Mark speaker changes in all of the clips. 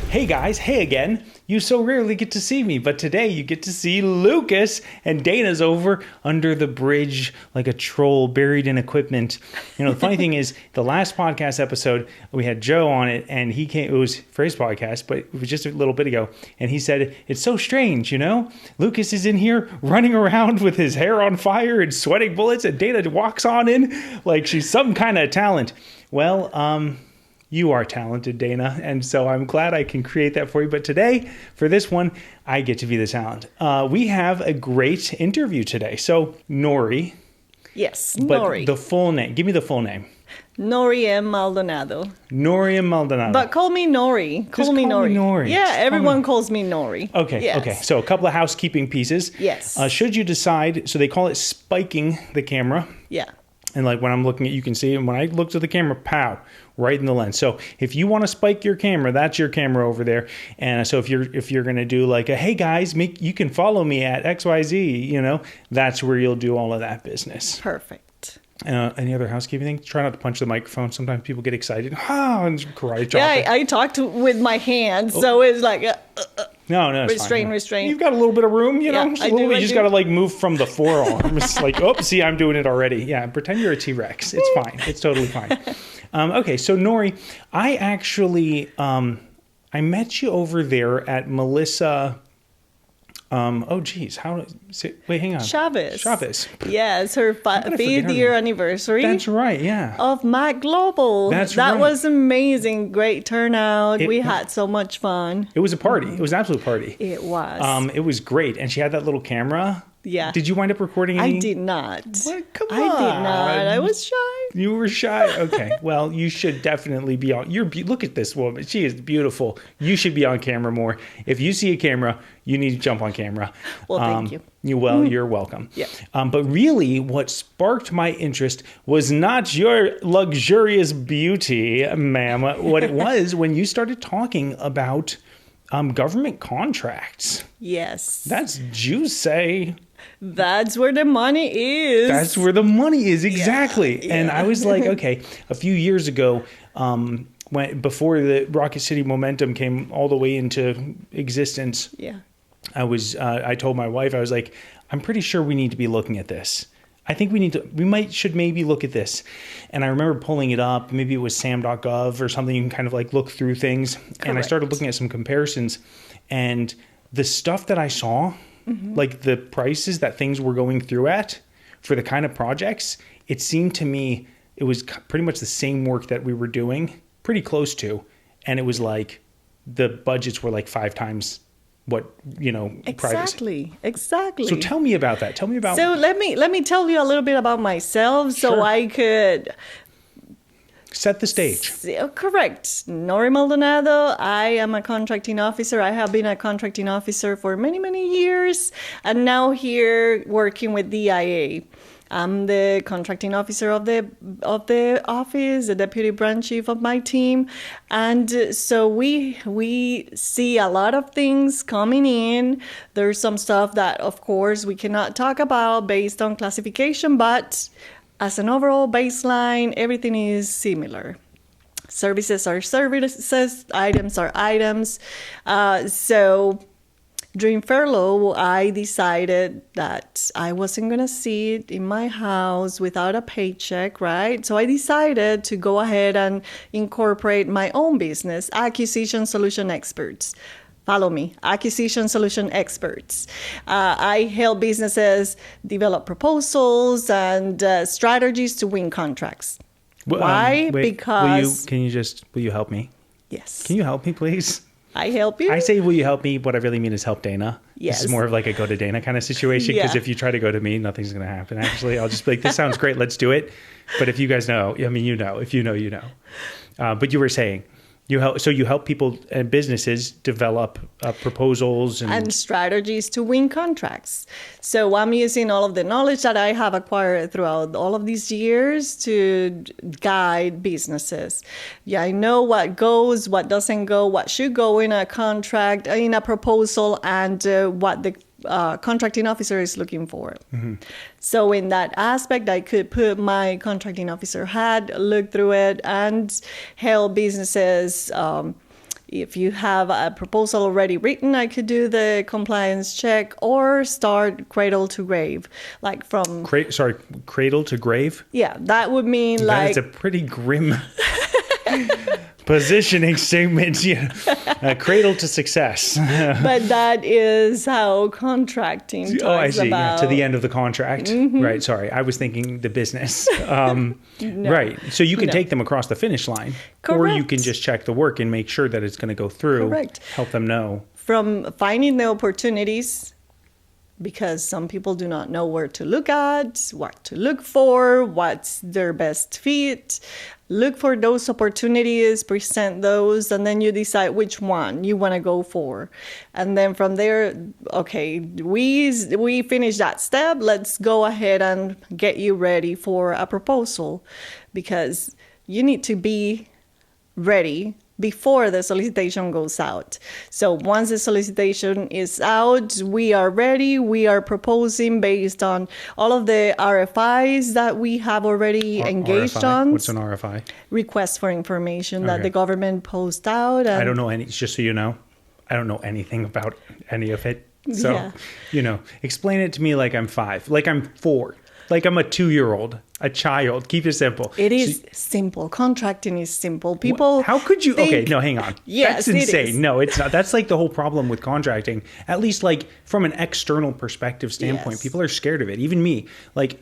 Speaker 1: Hey guys, hey again. You so rarely get to see me, but today you get to see Lucas, and Dana's over under the bridge like a troll buried in equipment. You know, the funny thing is, the last podcast episode, we had Joe on it, and he came, it was for his podcast, but it was just a little bit ago, and he said, it's so strange, you know? Lucas is in here running around with his hair on fire and sweating bullets, and Dana walks on in like she's some kind of talent. Well, you are talented, Dana, and so I'm glad I can create that for you. But today, for this one, I get to be the talent. We have a great interview today. So, Nory.
Speaker 2: Yes,
Speaker 1: but
Speaker 2: Nory.
Speaker 1: The full name. Give me the full name.
Speaker 2: Noryem Maldonado.
Speaker 1: Noryem Maldonado.
Speaker 2: But call me Nory. Call me Nory. Yeah, everyone calls me Nory.
Speaker 1: Okay,
Speaker 2: yes.
Speaker 1: Okay. So, a couple of housekeeping pieces.
Speaker 2: Yes.
Speaker 1: Should you decide, so they call it spiking the camera.
Speaker 2: Yeah.
Speaker 1: And like when I'm looking at, you can see, and when I look to the camera, pow, right in the lens. So if you want to spike your camera, that's your camera over there. And so if you're going to do like a, hey guys, you can follow me at XYZ, you know, that's where you'll do all of that business.
Speaker 2: Perfect.
Speaker 1: Any other housekeeping thing? Try not to punch the microphone. Sometimes people get excited. And karate chop.
Speaker 2: Yeah, I talked with my hands, so it's like
Speaker 1: No, it's fine.
Speaker 2: restrain.
Speaker 1: You've got a little bit of room, you know.
Speaker 2: Yeah, I do,
Speaker 1: you just got to like move from the forearm. It's like, oh, see, I'm doing it already. Yeah, pretend you're a T-Rex. It's fine. It's totally fine. Okay, so Nory, I actually I met you over there at Melissa. Oh geez, wait, hang on. Chavez.
Speaker 2: Yes, her 5th year anniversary.
Speaker 1: That's right, yeah.
Speaker 2: Of Mac Global.
Speaker 1: That
Speaker 2: was amazing. Great turnout. We had so much fun.
Speaker 1: It was a party. It was an absolute party.
Speaker 2: It was.
Speaker 1: It was great, and she had that little camera.
Speaker 2: Yeah.
Speaker 1: Did you wind up recording any?
Speaker 2: I did not.
Speaker 1: What? Come on.
Speaker 2: I did not. I was shy.
Speaker 1: You were shy? Okay. Well, you should definitely be on. Look at this woman. She is beautiful. You should be on camera more. If you see a camera, you need to jump on camera.
Speaker 2: Well, thank you.
Speaker 1: You're welcome.
Speaker 2: Yeah.
Speaker 1: But really, what sparked my interest was not your luxurious beauty, ma'am. What it was when you started talking about government contracts.
Speaker 2: Yes.
Speaker 1: That's juicy.
Speaker 2: That's where the money is.
Speaker 1: That's where the money is, exactly.
Speaker 2: Yeah.
Speaker 1: And I was like, okay, a few years ago, before the Rocket City Momentum came all the way into existence,
Speaker 2: yeah,
Speaker 1: I told my wife, I was like, I'm pretty sure we need to be looking at this. I think should maybe look at this. And I remember pulling it up. Maybe it was sam.gov or something. You can kind of like look through things. Correct. And I started looking at some comparisons, and the stuff that I saw, like the prices that things were going through at for the kind of projects, it seemed to me it was pretty much the same work that we were doing, pretty close to. And it was like the budgets were like 5 times what,
Speaker 2: exactly.
Speaker 1: So tell me about that. Tell me about.
Speaker 2: So let me tell you a little bit about myself,
Speaker 1: Sure.
Speaker 2: so I could
Speaker 1: set the stage.
Speaker 2: Correct. Nory Maldonado. I am a contracting officer. I have been a contracting officer for many, many years, and now here working with DIA. I'm the contracting officer of the office, the deputy branch chief of my team, and so we see a lot of things coming in. There's some stuff that, of course, we cannot talk about based on classification, but as an overall baseline, everything is similar. Services are services, items are items. So during furlough, I decided that I wasn't going to sit in my house without a paycheck, right? So I decided to go ahead and incorporate my own business, Acquisition Solution Experts. Follow me, Acquisition Solution Experts. I help businesses develop proposals and strategies to win contracts. Why?
Speaker 1: Wait,
Speaker 2: because...
Speaker 1: Will you help me?
Speaker 2: Yes.
Speaker 1: Can you help me, please?
Speaker 2: I help you?
Speaker 1: I say, will you help me? What I really mean is help Dana.
Speaker 2: Yes.
Speaker 1: This is more of like a go to Dana kind of situation, because
Speaker 2: Yeah.
Speaker 1: if you try to go to me, nothing's going to happen. Actually, I'll just be like, this sounds great. Let's do it. But if you guys know, I mean, if you know, you know. But you were saying, you help people and businesses develop proposals
Speaker 2: and strategies to win contracts. So I'm using all of the knowledge that I have acquired throughout all of these years to guide businesses. Yeah, I know what goes, what doesn't go, what should go in a contract, in a proposal, and what the contracting officer is looking for. Mm-hmm. So in that aspect, I could put my contracting officer hat, look through it, and help businesses If you have a proposal already written, I could do the compliance check or start cradle to grave, like from...
Speaker 1: Cradle to grave?
Speaker 2: Yeah, that would mean
Speaker 1: That is a pretty grim positioning statement. Yeah. Cradle to success.
Speaker 2: But that is how contracting talks
Speaker 1: I see.
Speaker 2: about.
Speaker 1: Yeah, to the end of the contract. Right. Sorry. I was thinking the business. Right. So you can take them across the finish line.
Speaker 2: Correct.
Speaker 1: Or you can just check the work and make sure that it's going to go through.
Speaker 2: Correct.
Speaker 1: Help them know.
Speaker 2: From finding the opportunities, because some people do not know where to look at, what to look for, what's their best fit. Look for those opportunities, present those, and then you decide which one you want to go for. And then from there, okay, we finish that step. Let's go ahead and get you ready for a proposal, because you need to be ready before the solicitation goes out. So once the solicitation is out, we are ready. We are proposing based on all of the RFIs that we have already engaged
Speaker 1: RFI.
Speaker 2: on.
Speaker 1: What's an RFI?
Speaker 2: Request for information that the government posts out. And
Speaker 1: I don't know any, just so you know, I don't know anything about any of it. So, explain it to me like I'm 5, like I'm 4, like I'm a 2-year-old. A child. Keep it simple.
Speaker 2: It is simple. Contracting is simple. People.
Speaker 1: How could you? Okay, no, hang on.
Speaker 2: Yes,
Speaker 1: that's insane.
Speaker 2: It is.
Speaker 1: No, it's not. That's like the whole problem with contracting. At least, like from an external perspective standpoint, people are scared of it. Even me. Like,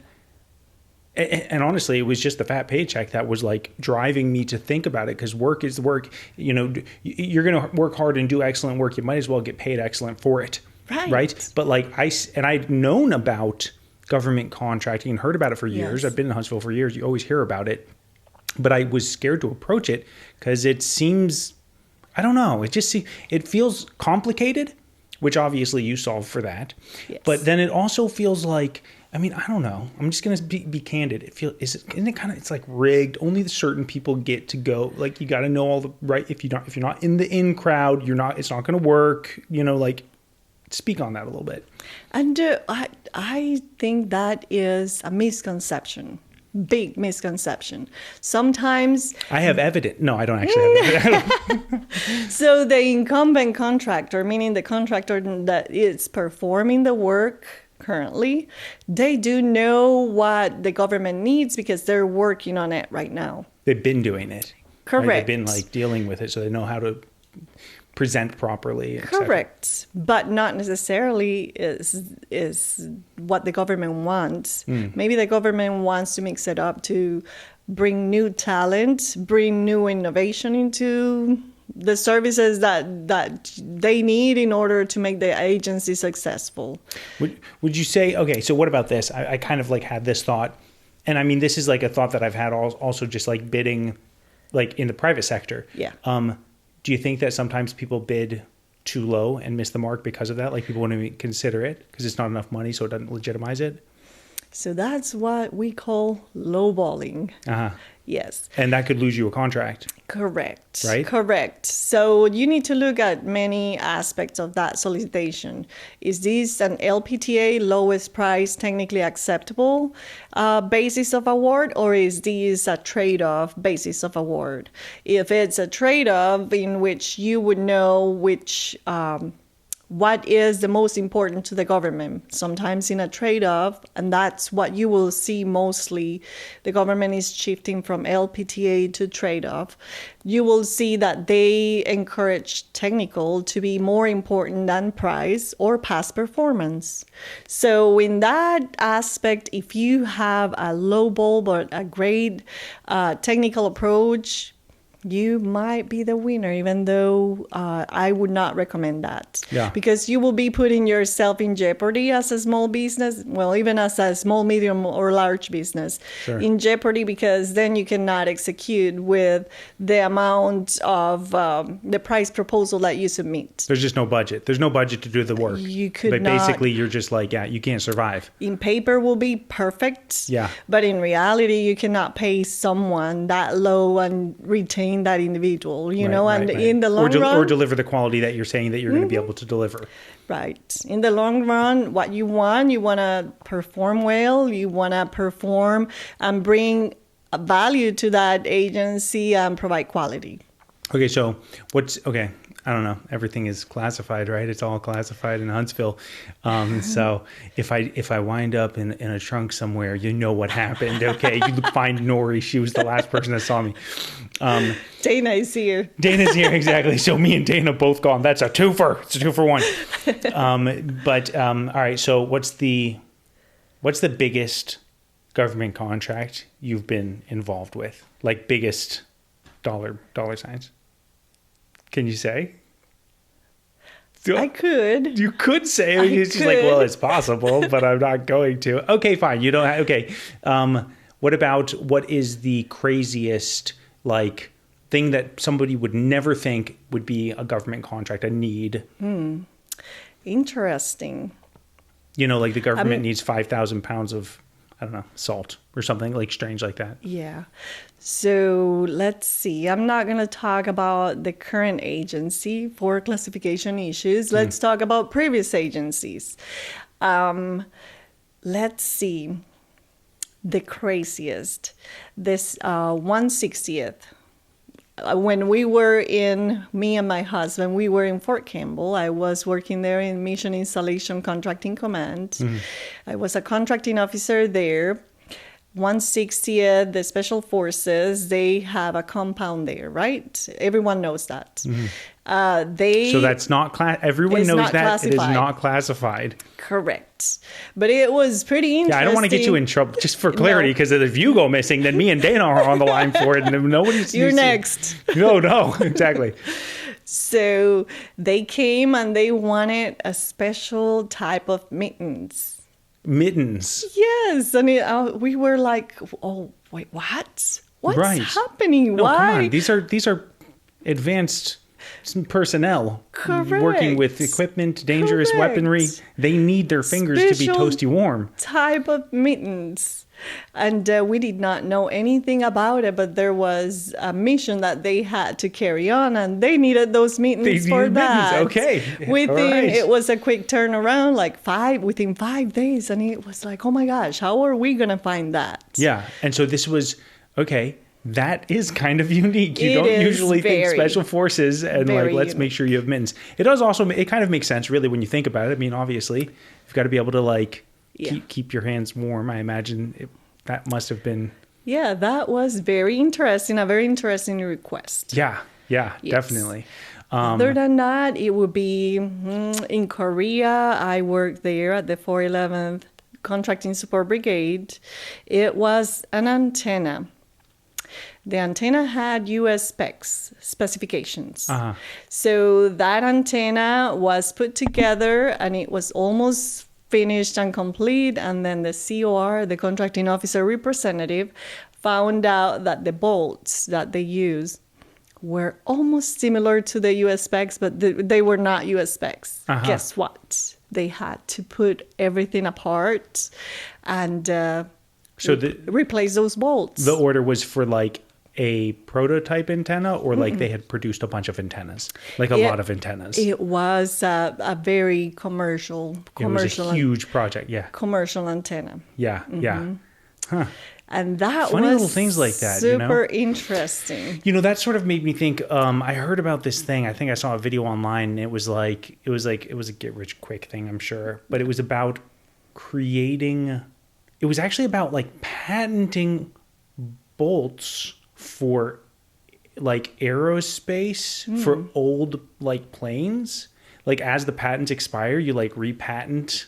Speaker 1: and honestly, it was just the fat paycheck that was like driving me to think about it. Because work is work. You know, you're going to work hard and do excellent work. You might as well get paid excellent for it. Right. But like I'd known about government contracting and heard about it for years. I've been in Huntsville for years. You always hear about it. But I was scared to approach it because it seems, I don't know, it feels complicated, which obviously you solve for that.
Speaker 2: Yes.
Speaker 1: But then it also feels like, I mean, I don't know. I'm just going to be candid. Isn't it kind of, it's like rigged. Only the certain people get to go. Like you got to know all the right. If you're not in the in crowd, it's not going to work. Like, speak on that a little bit.
Speaker 2: And I think that is a misconception, big misconception. Sometimes...
Speaker 1: I have evidence. No, I don't actually have evidence.
Speaker 2: So the incumbent contractor, meaning the contractor that is performing the work currently, they do know what the government needs because they're working on it right now.
Speaker 1: They've been doing it.
Speaker 2: Correct.
Speaker 1: Right? They've been like dealing with it, so they know how to present properly.
Speaker 2: Correct, but not necessarily is what the government wants. Maybe the government wants to mix it up to bring new talent, bring new innovation into the services that they need in order to make the agency successful.
Speaker 1: Would you say, okay, so what about this? I kind of like had this thought, and I mean, this is like a thought that I've had also just like bidding like in the private sector.
Speaker 2: Yeah.
Speaker 1: Do you think that sometimes people bid too low and miss the mark because of that? Like people won't even consider it because it's not enough money, so it doesn't legitimize it?
Speaker 2: So that's what we call lowballing.
Speaker 1: Uh-huh.
Speaker 2: Yes.
Speaker 1: And that could lose you a contract.
Speaker 2: Correct.
Speaker 1: Right?
Speaker 2: Correct. So you need to look at many aspects of that solicitation. Is this an LPTA, lowest price, technically acceptable basis of award, or is this a trade-off basis of award? If it's a trade-off in which you would know which what is the most important to the government. Sometimes in a trade-off, and that's what you will see mostly, the government is shifting from LPTA to trade-off. You will see that they encourage technical to be more important than price or past performance. So in that aspect, if you have a low ball but a great technical approach, you might be the winner, even though I would not recommend that.
Speaker 1: Yeah.
Speaker 2: Because you will be putting yourself in jeopardy as a small business, well, even as a small, medium, or large business,
Speaker 1: Sure.
Speaker 2: in jeopardy because then you cannot execute with the amount of the price proposal that you submit.
Speaker 1: There's just no budget. There's no budget to do the work.
Speaker 2: You could
Speaker 1: but
Speaker 2: not.
Speaker 1: basically, you're just like, yeah, you can't survive.
Speaker 2: In paper will be perfect,
Speaker 1: Yeah.
Speaker 2: but in reality, you cannot pay someone that low and retain that individual, you know, and in the long run...
Speaker 1: Or deliver the quality that you're saying that you're going to be able to deliver.
Speaker 2: Right. In the long run, what you want to perform well, you want to perform and bring a value to that agency and provide quality.
Speaker 1: Okay, so okay? I don't know. Everything is classified, right? It's all classified in Huntsville. So if I wind up in a trunk somewhere, you know what happened. Okay, you find Nory. She was the last person that saw me.
Speaker 2: Dana is here.
Speaker 1: Dana's here, exactly. So me and Dana both gone. That's a twofer. It's a 2 for 1. All right. So what's the biggest government contract you've been involved with? Like biggest dollar signs. Can you say?
Speaker 2: I could.
Speaker 1: You could say. It's just like, well, it's possible, but I'm not going to. Okay, fine. You don't. Okay. What is the craziest like thing that somebody would never think would be a government contract, a need?
Speaker 2: Interesting.
Speaker 1: Like the government needs 5,000 pounds of, I don't know, salt or something like strange like that.
Speaker 2: Yeah. So let's see. I'm not going to talk about the current agency for classification issues. Let's talk about previous agencies. Let's see. The craziest. This 160th. When me and my husband, we were in Fort Campbell. I was working there in Mission Installation Contracting Command. I was a contracting officer there. 160th, the Special Forces, they have a compound there, right? Everyone knows that. So that's not everyone knows that classified. It is not classified. Correct. But it was pretty interesting.
Speaker 1: Yeah, I don't want to get you in trouble, just for clarity, because if you go missing, then me and Dana are on the line for it, and nobody's...
Speaker 2: You're next.
Speaker 1: No, exactly.
Speaker 2: So they came and they wanted a special type of mittens.
Speaker 1: Yes,
Speaker 2: and we were like, oh wait, what's happening?
Speaker 1: No,
Speaker 2: Why?
Speaker 1: Come on. These are advanced personnel.
Speaker 2: Correct.
Speaker 1: Working with equipment, dangerous weaponry. They need their fingers to be toasty warm.
Speaker 2: Type of mittens. And we did not know anything about it, but there was a mission that they had to carry on, and they needed those mittens for that.
Speaker 1: Okay.
Speaker 2: It was a quick turnaround, within 5 days, and it was like, oh my gosh, how are we going to find that?
Speaker 1: Yeah, and so this was, okay, that is kind of unique. You don't usually think Special Forces and let's make sure you have mittens. It does also, it kind of makes sense really when you think about it. I mean, obviously, you've got to be able to keep your hands warm. I imagine that must have been. Yeah,
Speaker 2: that was very interesting. A very interesting request.
Speaker 1: Yeah, yes. Definitely.
Speaker 2: Other than that, it would be in Korea. I worked there at the 411th Contracting Support Brigade. It was an antenna. The antenna had US specifications. So that antenna was put together and it was almost finished and complete, and then the COR, the contracting officer representative, found out that the bolts that they used were almost similar to the US specs, but they were not US specs. Guess what? They had to put everything apart and replace those bolts.
Speaker 1: The order was for a prototype antenna, or they had produced a bunch of antennas, a lot of antennas?
Speaker 2: It was a very commercial.
Speaker 1: It was a huge project, yeah.
Speaker 2: Commercial antenna.
Speaker 1: Yeah, yeah. Huh.
Speaker 2: And that
Speaker 1: funny
Speaker 2: was
Speaker 1: little things like that,
Speaker 2: super interesting.
Speaker 1: That sort of made me think. I heard about this thing. I think I saw a video online, and it was a get rich quick thing, I'm sure, but it was about creating. It was actually about patenting bolts for aerospace for old planes. As the patents expire, you repatent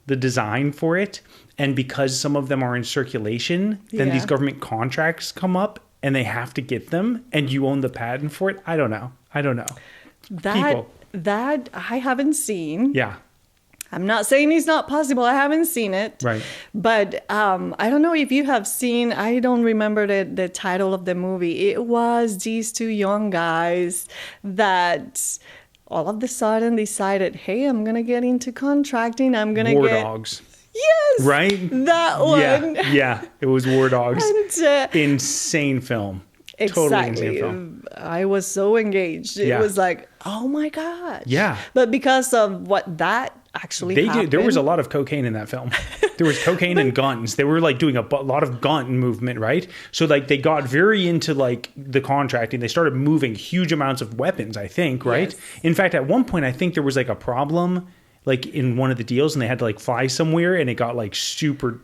Speaker 1: the design for it, and because some of them are in circulation, then these government contracts come up and they have to get them, and you own the patent for it. I don't know
Speaker 2: that I haven't seen.
Speaker 1: Yeah,
Speaker 2: I'm not saying it's not possible. I haven't seen it.
Speaker 1: Right.
Speaker 2: But I don't know if you have seen, I don't remember the title of the movie. It was these two young guys that all of a sudden decided, hey, I'm going to get into contracting. I'm going to
Speaker 1: War Dogs.
Speaker 2: Yes.
Speaker 1: Right?
Speaker 2: That one.
Speaker 1: Yeah. It was War Dogs. And, insane film. Totally
Speaker 2: Exactly.
Speaker 1: insane film.
Speaker 2: I was so engaged. It
Speaker 1: Yeah.
Speaker 2: was like, oh my gosh.
Speaker 1: Yeah.
Speaker 2: But because of what that actually
Speaker 1: They
Speaker 2: happened.
Speaker 1: did. There was a lot of cocaine in that film. There was cocaine and guns. They were like doing a lot of gun movement, right? So like they got very into like the contracting. They started moving huge amounts of weapons, I think, right?
Speaker 2: Yes.
Speaker 1: In fact, at one point, I think there was like a problem like in one of the deals and they had to like fly somewhere and it got like super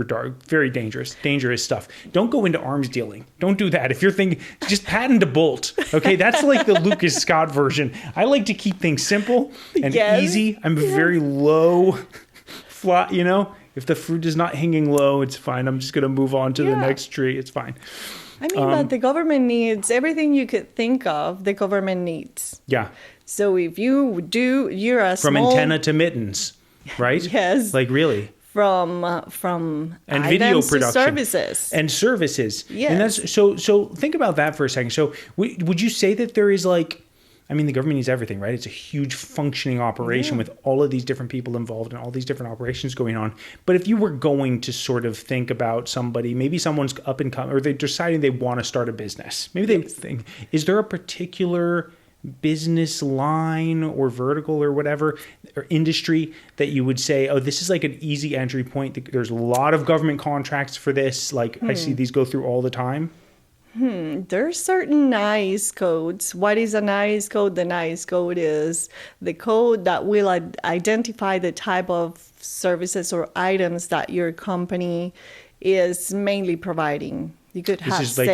Speaker 1: dark, very dangerous stuff. Don't go into arms dealing. Don't do that. If you're thinking, just patent a bolt. Okay, that's like the Lucas Scott version. I like to keep things simple and
Speaker 2: Yes.
Speaker 1: easy. I'm very low, flat. You know, if the fruit is not hanging low, it's fine. I'm just gonna move on to the
Speaker 2: Yeah.
Speaker 1: next tree. It's fine.
Speaker 2: I mean, but the government needs everything you could think of, the government needs.
Speaker 1: Yeah,
Speaker 2: So if you're a
Speaker 1: from
Speaker 2: small...
Speaker 1: antenna to mittens, right?
Speaker 2: Yes.
Speaker 1: like really.
Speaker 2: From
Speaker 1: And
Speaker 2: items
Speaker 1: video
Speaker 2: to
Speaker 1: production
Speaker 2: services.
Speaker 1: and services.
Speaker 2: Yes.
Speaker 1: And that's so think about that for a second. So would you say that there is like, I mean, the government needs everything, right? It's a huge functioning operation with all of these different people involved and all these different operations going on. But if you were going to sort of think about somebody, maybe someone's up and coming, or they're deciding they want to start a business. Maybe they think, is there a particular business line or vertical or whatever or industry that you would say, oh, this is like an easy entry point? There's a lot of government contracts for this. Like I see these go through all the time.
Speaker 2: There's certain NICE codes. What is a NICE code? The NICE code is the code that will identify the type of services or items that your company is mainly providing. You could
Speaker 1: This
Speaker 2: have
Speaker 1: is like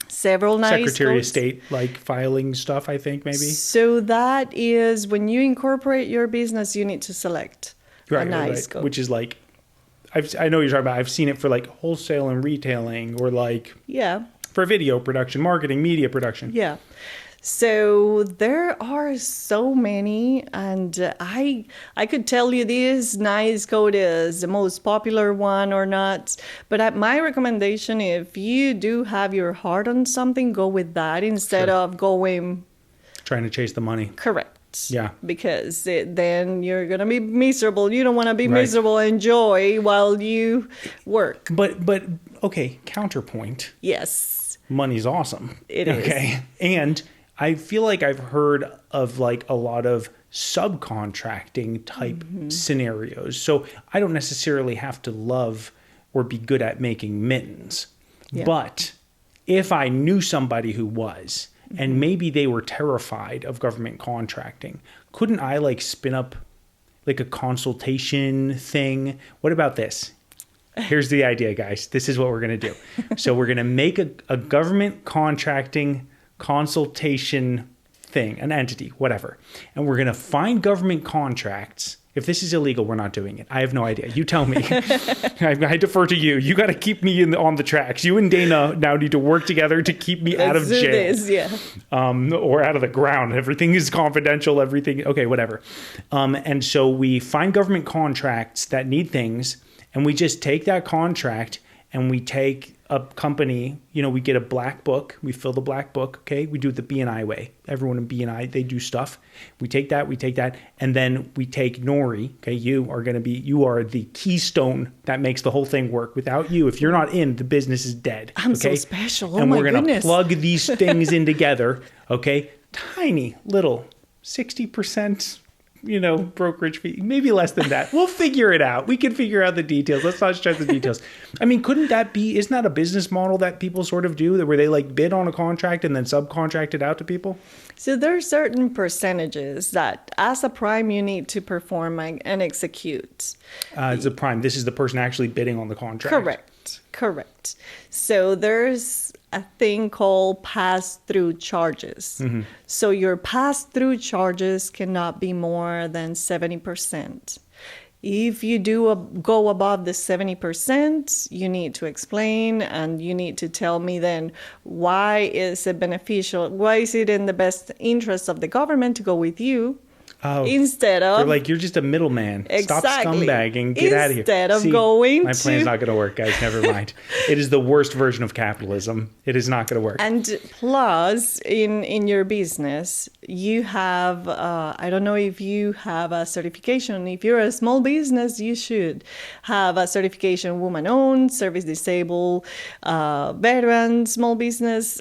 Speaker 2: several NICE
Speaker 1: Secretary
Speaker 2: codes.
Speaker 1: of State, like filing stuff, I think maybe.
Speaker 2: So that is when you incorporate your business, you need to select a NICE code.
Speaker 1: Which is like, I know what you're talking about. I've seen it for like wholesale and retailing or like
Speaker 2: Yeah.
Speaker 1: for video production, marketing, media production.
Speaker 2: Yeah. So there are so many, and I could tell you this NICE code is the most popular one or not. But my recommendation, if you do have your heart on something, go with that instead of going
Speaker 1: Trying to chase the money.
Speaker 2: correct.
Speaker 1: Yeah.
Speaker 2: Because then you're going to be miserable. You don't want to be
Speaker 1: Right.
Speaker 2: miserable. Enjoy while you work.
Speaker 1: But okay, counterpoint.
Speaker 2: Yes.
Speaker 1: Money's awesome.
Speaker 2: It is.
Speaker 1: Okay. And I feel like I've heard of like a lot of subcontracting type scenarios. So I don't necessarily have to love or be good at making mittens.
Speaker 2: Yeah.
Speaker 1: But if I knew somebody who was, and maybe they were terrified of government contracting, couldn't I like spin up like a consultation thing? What about this? Here's the idea, guys. This is what we're going to do. So we're going to make a government contracting consultation thing, an entity, whatever. And we're going to find government contracts. If this is illegal, we're not doing it. I have no idea. You tell me. I defer to you. You got to keep me on the tracks. You and Dana now need to work together to keep me out of
Speaker 2: Let's do
Speaker 1: jail.
Speaker 2: this, yeah.
Speaker 1: Or out of the ground. Everything is confidential. Everything. Okay, whatever. And so we find government contracts that need things, and we just take that contract and we take a company, we get a black book. We fill the black book, okay? We do it the B&I way. Everyone in B&I, they do stuff. We take that, and then we take Nory, okay? You are the keystone that makes the whole thing work. Without you, if you're not in, the business is dead.
Speaker 2: I'm so
Speaker 1: okay?
Speaker 2: special. Oh
Speaker 1: and
Speaker 2: my
Speaker 1: we're gonna
Speaker 2: goodness.
Speaker 1: plug these things in together, okay? Tiny little 60%, brokerage fee, maybe less than that. We'll figure it out. We can figure out the details. Let's not stress the details. I mean, isn't that a business model that people sort of do, where they like bid on a contract and then subcontract it out to people?
Speaker 2: So there are certain percentages that as a prime you need to perform and execute.
Speaker 1: It's a prime. This is the person actually bidding on the contract.
Speaker 2: Correct. So there's a thing called pass-through charges.
Speaker 1: Mm-hmm.
Speaker 2: So your pass-through charges cannot be more than 70%. If you go above the 70%, you need to explain, and you need to tell me then why is it beneficial, why is it in the best interest of the government to go with you
Speaker 1: Oh,
Speaker 2: instead
Speaker 1: they're
Speaker 2: of
Speaker 1: like, you're just a middleman. Stop
Speaker 2: Exactly.
Speaker 1: scumbag get out of here.
Speaker 2: Instead of going
Speaker 1: my plan's not going to work, guys. Never mind. It is the worst version of capitalism. It is not going to work.
Speaker 2: And plus, in your business, you have, I don't know if you have a certification. If you're a small business, you should have a certification, woman-owned, service-disabled, veteran, small business,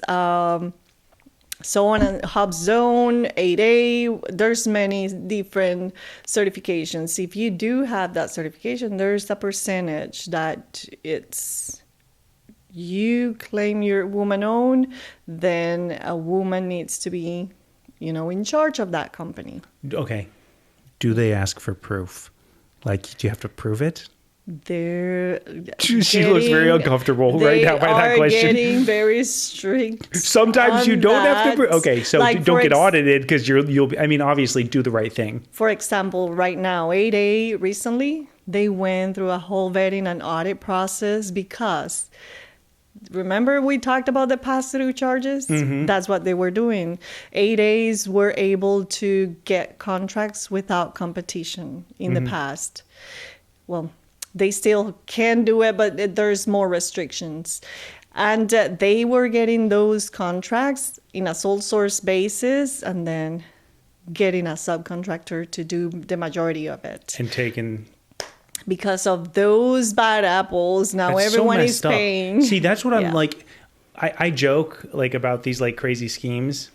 Speaker 2: so on, and Hub Zone, 8A, there's many different certifications. If you do have that certification, there's a percentage that it's you claim you're woman-owned, then a woman needs to be, in charge of that company.
Speaker 1: Okay. Do they ask for proof? Like, do you have to prove it? She looks very uncomfortable right now by that question.
Speaker 2: They are getting very strict.
Speaker 1: Sometimes you don't have to prove. Okay, so
Speaker 2: Like,
Speaker 1: don't get audited because you'll. I mean, obviously, do the right thing.
Speaker 2: For example, right now, 8A recently, they went through a whole vetting and audit process because remember we talked about the pass-through charges? Mm-hmm. That's what they were doing. 8As were able to get contracts without competition in the past. Well, they still can do it, but there's more restrictions. And they were getting those contracts in a sole source basis and then getting a subcontractor to do the majority of it.
Speaker 1: And taking...
Speaker 2: Because of those bad apples, now everyone is paying.
Speaker 1: See, that's what I'm like. I joke like about these like crazy schemes,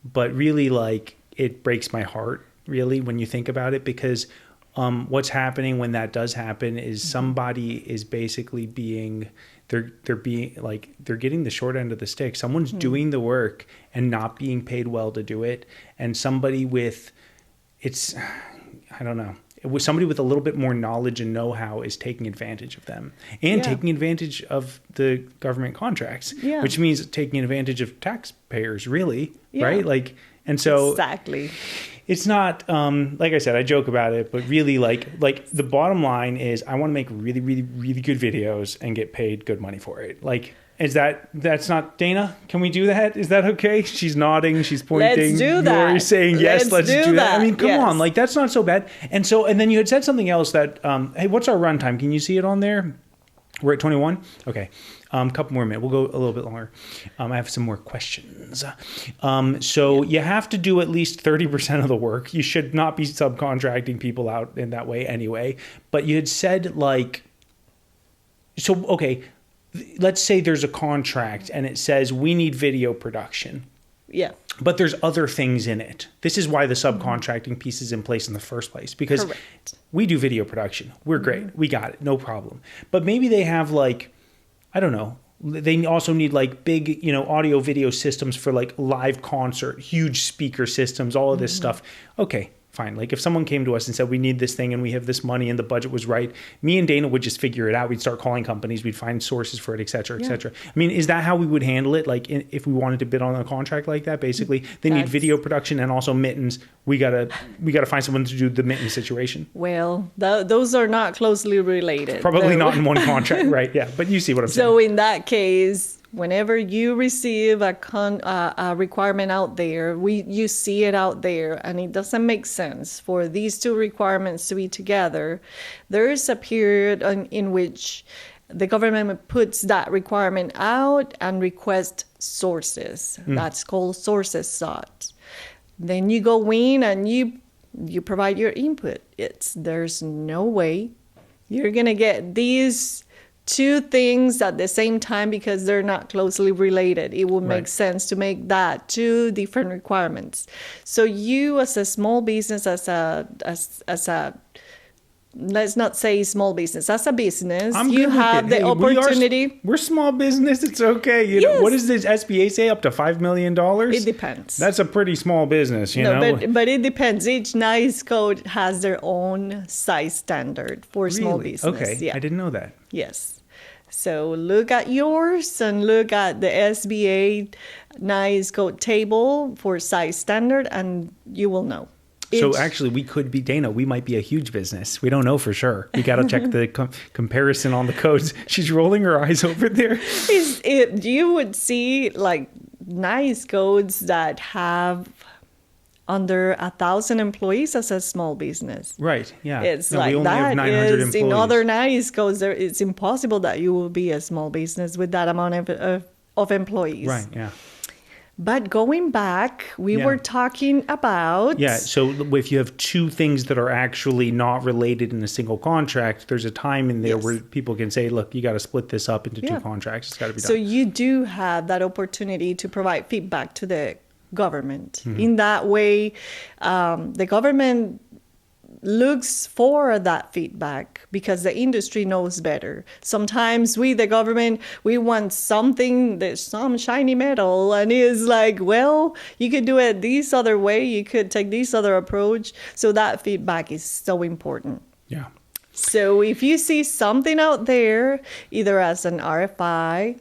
Speaker 1: but really like it breaks my heart really when you think about it because what's happening when that does happen is somebody is basically being they're getting the short end of the stick. Someone's doing the work and not being paid well to do it, and somebody with I don't know. Somebody with a little bit more knowledge and know-how is taking advantage of them and taking advantage of the government contracts, which means taking advantage of taxpayers, really, right? Like, and so
Speaker 2: exactly,
Speaker 1: it's not like I said, I joke about it, but really, like the bottom line is, I want to make really, really, really good videos and get paid good money for it. Like, that's not Dana? Can we do that? Is that okay? She's nodding. She's pointing.
Speaker 2: Let's do that.
Speaker 1: Nory's saying yes. Let's do that. I mean, come on. Like, that's not so bad. And then you had said something else that, hey, what's our runtime? Can you see it on there? We're at 21. Okay. A couple more minutes. We'll go a little bit longer. I have some more questions. So you have to do at least 30% of the work. You should not be subcontracting people out in that way anyway. But you had said okay. Let's say there's a contract and it says we need video production.
Speaker 2: Yeah.
Speaker 1: But there's other things in it. This is why the subcontracting piece is in place in the first place. Because we do video production. We're great. We got it. No problem. But maybe they have I don't know. They also need big, audio video systems for live concert, huge speaker systems, all of this stuff. Okay. Fine. Like if someone came to us and said, we need this thing and we have this money and the budget was right, me and Dana would just figure it out. We'd start calling companies. We'd find sources for it, et cetera, et cetera. I mean, is that how we would handle it? Like if we wanted to bid on a contract like that, basically they need video production and also mittens. We gotta find someone to do the mitten situation.
Speaker 2: Well, those are not closely related.
Speaker 1: Probably not in one contract. Right. Yeah. But you see what I'm saying.
Speaker 2: So in that case, whenever you receive a requirement out there, you see it out there, and it doesn't make sense for these two requirements to be together. There is a period in which the government puts that requirement out and requests sources. That's called sources sought. Then you go in and you provide your input. There's no way you're gonna get these two things at the same time because they're not closely related. It would make sense to make that two different requirements. So you as a small business, as a let's not say small business, as a business, you have the opportunity.
Speaker 1: We're small business. It's okay. You know, what does this SBA say? Up to $5 million?
Speaker 2: It depends.
Speaker 1: That's a pretty small business, you know?
Speaker 2: But it depends. Each NICE code has their own size standard for small business.
Speaker 1: Okay. Yeah. I didn't know that.
Speaker 2: Yes. So look at yours and look at the SBA NICE code table for size standard and you will know.
Speaker 1: So actually, we could be, Dana, we might be a huge business. We don't know for sure. We got to check the comparison on the codes. She's rolling her eyes over there.
Speaker 2: You would see NICE codes that have under 1,000 employees as a small business.
Speaker 1: Right. Yeah.
Speaker 2: It's
Speaker 1: No, we
Speaker 2: like
Speaker 1: only have
Speaker 2: that
Speaker 1: 900
Speaker 2: is in
Speaker 1: employees.
Speaker 2: other nice codes. It's impossible that you will be a small business with that amount of employees.
Speaker 1: Right. Yeah.
Speaker 2: But going back, we
Speaker 1: Yeah.
Speaker 2: were talking about...
Speaker 1: Yeah. So if you have two things that are actually not related in a single contract, there's a time in there
Speaker 2: Yes.
Speaker 1: where people can say, look, you got to split this up into
Speaker 2: Yeah.
Speaker 1: two contracts. It's got to be done.
Speaker 2: So you do have that opportunity to provide feedback to the government.
Speaker 1: Mm-hmm.
Speaker 2: In that way, the government looks for that feedback because the industry knows better. Sometimes we, the government, we want something, there's some shiny metal, and it's like, well, you could do it this other way, you could take this other approach. So that feedback is so important.
Speaker 1: Yeah.
Speaker 2: So if you see something out there, either as an RFI,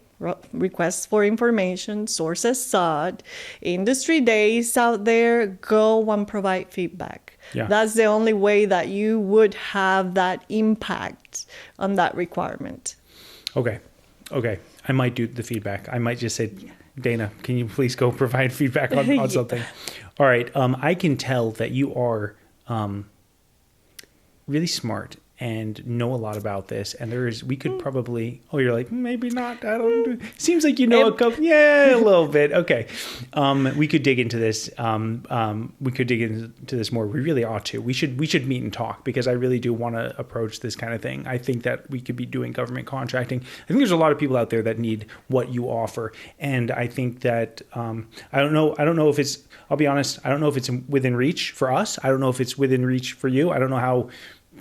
Speaker 2: requests for information, sources sought, industry days out there, go and provide feedback.
Speaker 1: Yeah.
Speaker 2: That's the only way that you would have that impact on that requirement.
Speaker 1: Okay. I might do the feedback. I might just say, Dana, can you please go provide feedback on
Speaker 2: Yeah.
Speaker 1: something? All right. I can tell that you are really smart and know a lot about this. And we could probably, you're like, maybe not. I don't, seems like you know a couple, a little bit. Okay. We could dig into this. We could dig into this more. We really ought to. We should meet and talk because I really do want to approach this kind of thing. I think that we could be doing government contracting. I think there's a lot of people out there that need what you offer. And I think that, I don't know if it's, I'll be honest, I don't know if it's within reach for us. I don't know if it's within reach for you. I don't know how,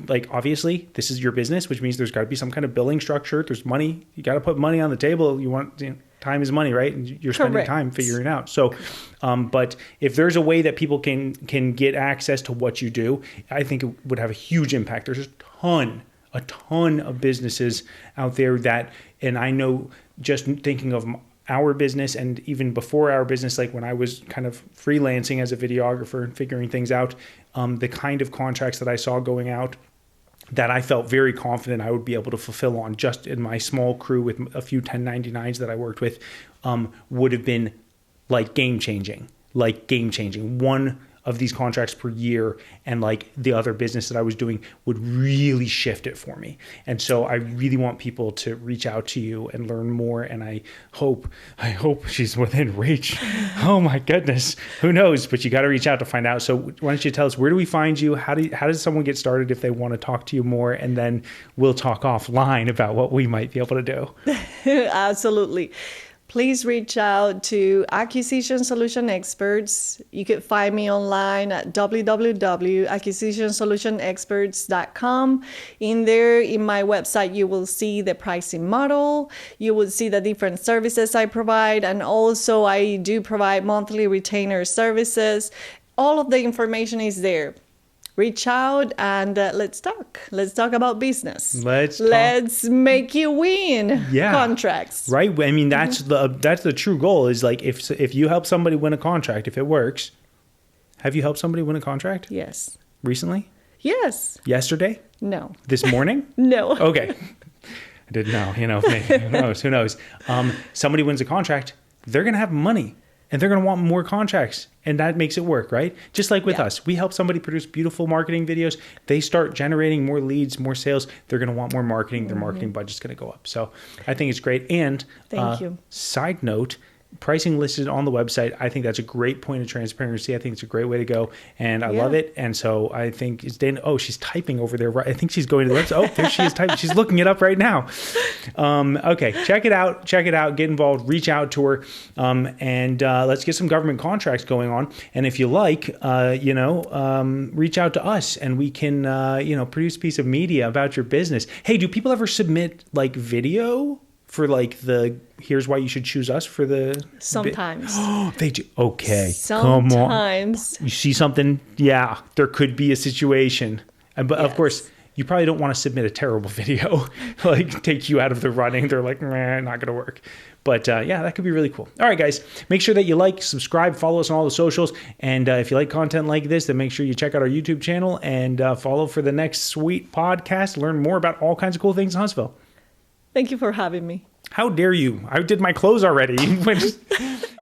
Speaker 1: like, obviously this is your business, which means there's got to be some kind of billing structure. There's money. You got to put money on the table. Time is money, right? And you're spending
Speaker 2: Correct.
Speaker 1: time figuring it out. So, but if there's a way that people can get access to what you do, I think it would have a huge impact. There's a ton of businesses out there that, and I know just thinking of our business and even before our business, like when I was kind of freelancing as a videographer and figuring things out, the kind of contracts that I saw going out that I felt very confident I would be able to fulfill on just in my small crew with a few 1099s that I worked with, would have been game changing. One of these contracts per year and like the other business that I was doing would really shift it for me. And so I really want people to reach out to you and learn more. And I hope she's within reach. Oh my goodness. Who knows? But you got to reach out to find out. So why don't you tell us, where do we find you? How does someone get started if they want to talk to you more? And then we'll talk offline about what we might be able to do.
Speaker 2: Absolutely. Please reach out to Acquisition Solution Experts. You can find me online at www.acquisitionsolutionexperts.com. In there, in my website, you will see the pricing model. You will see the different services I provide. And also, I do provide monthly retainer services. All of the information is there. Reach out and let's talk. Let's talk about business. Let's make you win contracts.
Speaker 1: Right. I mean, that's the true goal is like if you help somebody win a contract, if it works. Have you helped somebody win a contract?
Speaker 2: Yes.
Speaker 1: Recently?
Speaker 2: Yes.
Speaker 1: Yesterday?
Speaker 2: No.
Speaker 1: This morning?
Speaker 2: No.
Speaker 1: Okay. I didn't know. Maybe, who knows? Somebody wins a contract, they're going to have money. And they're going to want more contracts. And that makes it work, right? Just like with us. We help somebody produce beautiful marketing videos. They start generating more leads, more sales. They're going to want more marketing. Their marketing budget's going to go up. So I think it's great. And
Speaker 2: thank you.
Speaker 1: Side note, pricing listed on the website. I think that's a great point of transparency. I think it's a great way to go. And I love it. And so I think it's Dana. Oh, she's typing over there. I think she's going to the website. Oh, there she is typing. She's looking it up right now. Okay. Check it out. Get involved. Reach out to her. And let's get some government contracts going on. And if you like, reach out to us and we can, produce a piece of media about your business. Hey, do people ever submit video for here's why you should choose us for the
Speaker 2: sometimes
Speaker 1: they do. Okay,
Speaker 2: sometimes.
Speaker 1: Come on. You see something? Yeah, there could be a situation, but of course you probably don't want to submit a terrible video take you out of the running. They're like, not gonna work. But that could be really cool. All right, guys, make sure that you subscribe, follow us on all the socials. And if you like content like this, then make sure you check out our YouTube channel and follow for the next sweet podcast. Learn more about all kinds of cool things in Huntsville.
Speaker 2: Thank you for having me.
Speaker 1: How dare you? I did my clothes already.